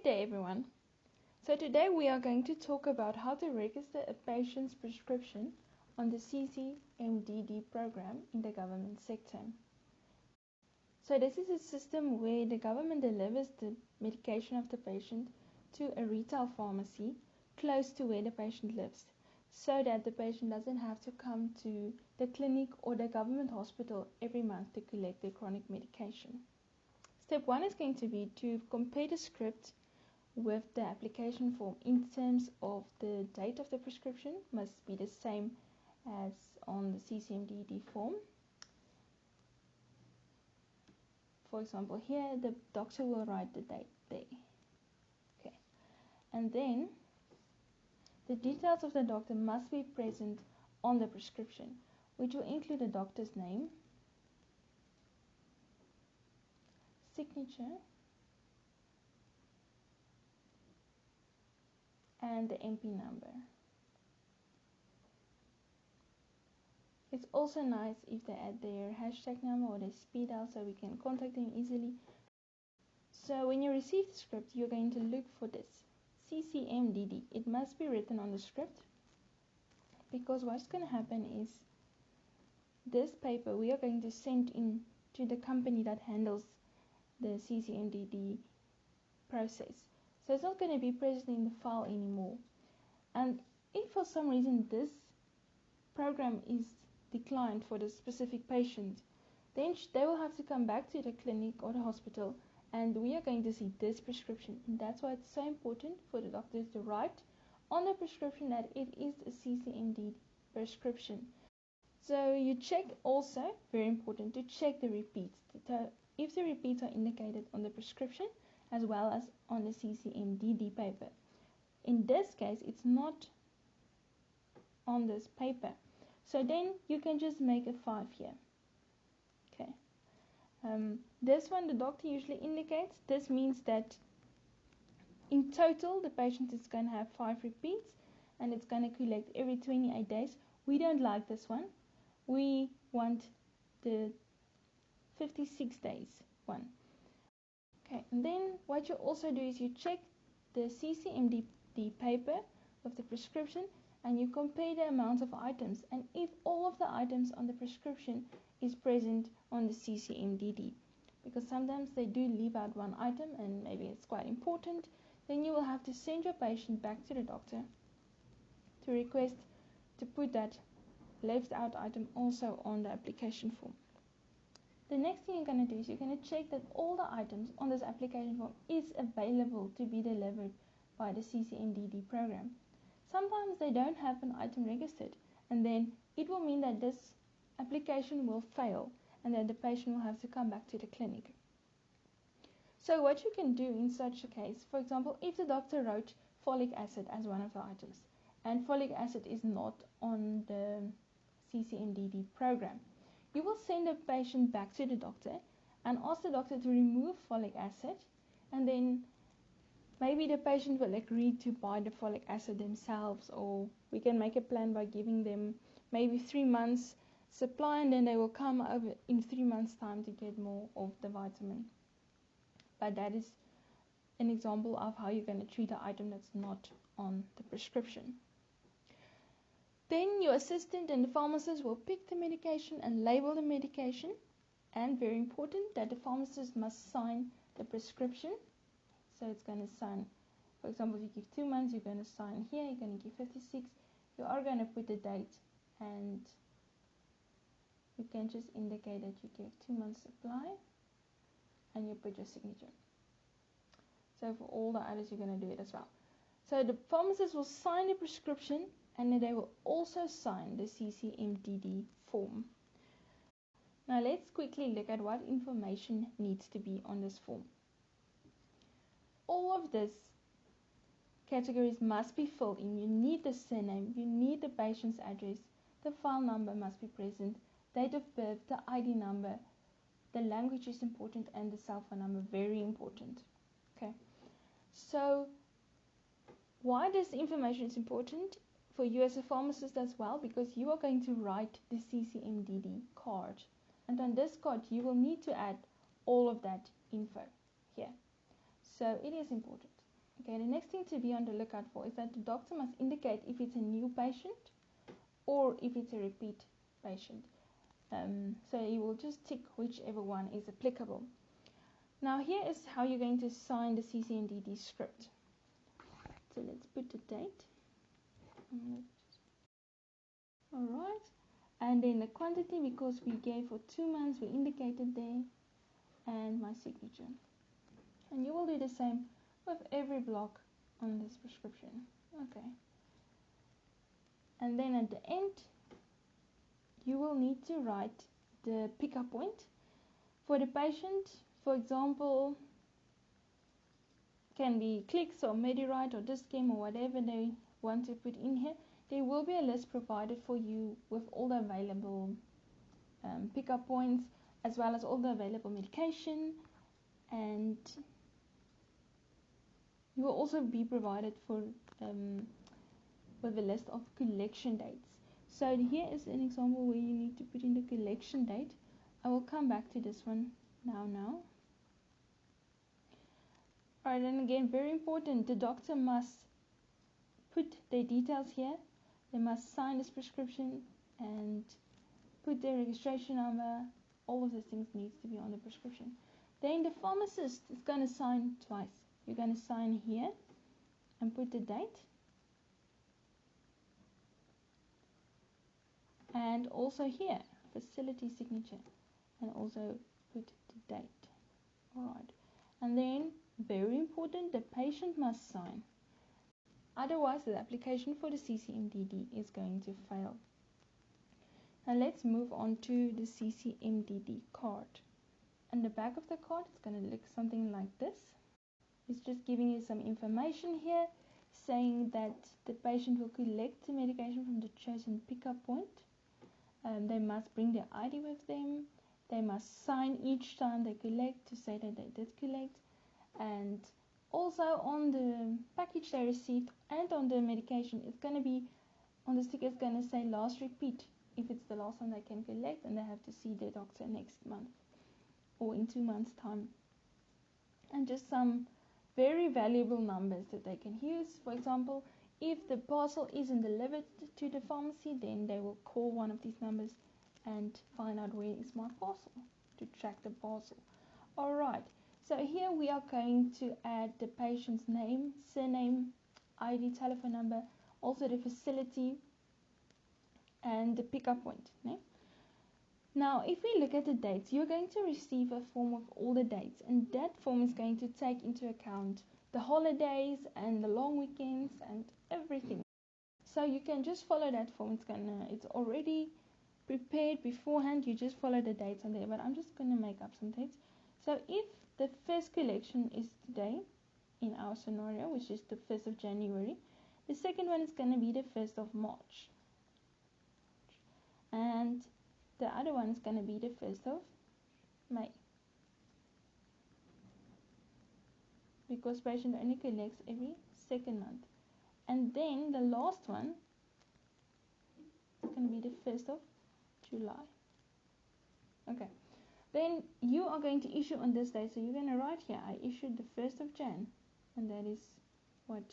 Good day, everyone. So today we are going to talk about how to register a patient's prescription on the CCMDD program in the government sector. So this is a system where the government delivers the medication of the patient to a retail pharmacy close to where the patient lives, so that the patient doesn't have to come to the clinic or the government hospital every month to collect their chronic medication. Step 1 is going to be to compare the script with the application form in terms of the date of the prescription must be the same as on the CCMDD form. For example, here the doctor will write the date there. Okay. And then the details of the doctor must be present on the prescription, which will include the doctor's name, signature, and the MP number. It's also nice if they add their hashtag number or their speed dial so we can contact them easily. So when you receive the script, you're going to look for this CCMDD. It must be written on the script, because what's going to happen is this paper we are going to send in to the company that handles the CCMDD process. So it's not going to be present in the file anymore. And if for some reason this program is declined for the specific patient, then they will have to come back to the clinic or the hospital, and we are going to see this prescription. And that's why it's so important for the doctors to write on the prescription that it is a CCMD prescription. So you check also, very important, to check the repeats. If the repeats are indicated on the prescription as well as on the CCMDD paper. In this case, it's not on this paper. So then you can just make a 5 here. Okay. This one the doctor usually indicates. This means that in total the patient is going to have 5 repeats and it's going to collect every 28 days. We don't like this one. We want the 56 days one. Okay, and then what you also do is you check the CCMDD paper of the prescription and you compare the amounts of items, and if all of the items on the prescription is present on the CCMDD, because sometimes they do leave out one item and maybe it's quite important, then you will have to send your patient back to the doctor to request to put that left out item also on the application form. The next thing you're going to do is you're going to check that all the items on this application form is available to be delivered by the CCMDD program. Sometimes they don't have an item registered, and then it will mean that this application will fail and then the patient will have to come back to the clinic. So what you can do in such a case, for example, if the doctor wrote folic acid as one of the items and folic acid is not on the CCMDD program, you will send the patient back to the doctor and ask the doctor to remove folic acid, and then maybe the patient will agree to buy the folic acid themselves, or we can make a plan by giving them maybe 3 months supply, and then they will come over in 3 months time to get more of the vitamin. But that is an example of how you're going to treat an item that's not on the prescription. Then your assistant and the pharmacist will pick the medication and label the medication, and very important that the pharmacist must sign the prescription. So it's going to sign, for example, if you give 2 months, you're going to sign here, you're going to give 56, you are going to put the date, and you can just indicate that you give 2 months supply and you put your signature. So for all the others you're going to do it as well. So the pharmacist will sign the prescription, and then they will also sign the CCMDD form. Now let's quickly look at what information needs to be on this form. All of these categories must be filled in. You need the surname, you need the patient's address, the file number must be present, date of birth, the ID number, the language is important, and the cell phone number, very important. Okay. So why this information is important for you as a pharmacist as well, because you are going to write the CCMDD card, and on this card you will need to add all of that info here. So it is important. Okay, the next thing to be on the lookout for is that the doctor must indicate if it's a new patient or if it's a repeat patient. So you will just tick whichever one is applicable. Now here is how you're going to sign the CCMDD script. So let's put the date. Alright, and then the quantity, because we gave for 2 months, we indicated there, and my signature. And you will do the same with every block on this prescription. Okay. And then at the end, you will need to write the pickup point for the patient. For example, can be Clicks or Medirite or Discam or whatever they want to put in here. There will be a list provided for you with all the available pickup points, as well as all the available medication, and you will also be provided for with a list of collection dates. So here is an example where you need to put in the collection date. I will come back to this one now. Alright, and again, very important, the doctor must put their details here. They must sign this prescription and put their registration number. All of these things needs to be on the prescription. Then the pharmacist is going to sign twice. You're going to sign here and put the date, and also here, facility signature, and also put the date. Alright, and then very important, the patient must sign. Otherwise, the application for the CCMDD is going to fail. Now let's move on to the CCMDD card. On the back of the card, it's going to look something like this. It's just giving you some information here, saying that the patient will collect the medication from the chosen pickup point. They must bring their ID with them. They must sign each time they collect to say that they did collect. And also on the package they received and on the medication, it's going to be, on the sticker it's going to say last repeat, if it's the last time they can collect and they have to see the doctor next month or in 2 months time. And just some very valuable numbers that they can use. For example, if the parcel isn't delivered to the pharmacy, then they will call one of these numbers and find out where is my parcel to track the parcel. Alright, so here we are going to add the patient's name, surname, ID, telephone number, also the facility and the pickup point. Okay? Now, if we look at the dates, you're going to receive a form of all the dates, and that form is going to take into account the holidays and the long weekends and everything. So you can just follow that form. It's already prepared beforehand. You just follow the dates on there, but I'm just going to make up some dates. So if the first collection is today, in our scenario, which is the 1st of January, the second one is going to be the 1st of March. And the other one is going to be the 1st of May. Because patient only collects every second month. And then the last one is going to be the 1st of July. Okay. Then you are going to issue on this day. So you're going to write here, I issued the 1st of Jan. And that is what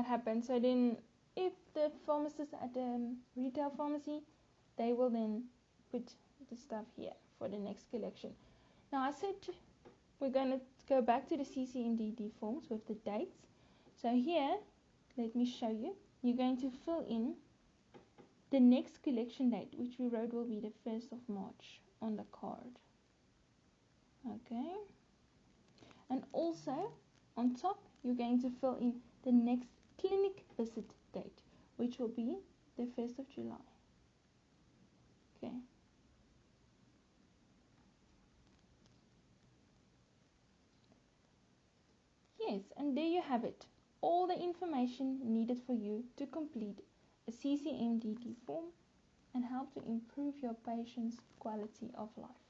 happened. So then if the pharmacist at the retail pharmacy, they will then put the stuff here for the next collection. Now I said we're going to go back to the CCMDD forms with the dates. So here, let me show you. You're going to fill in the next collection date, which we wrote will be the 1st of March on the card. Okay. And also, on top, you're going to fill in the next clinic visit date, which will be the 1st of July. Okay. Yes, and there you have it. All the information needed for you to complete a CCMDD form and help to improve your patient's quality of life.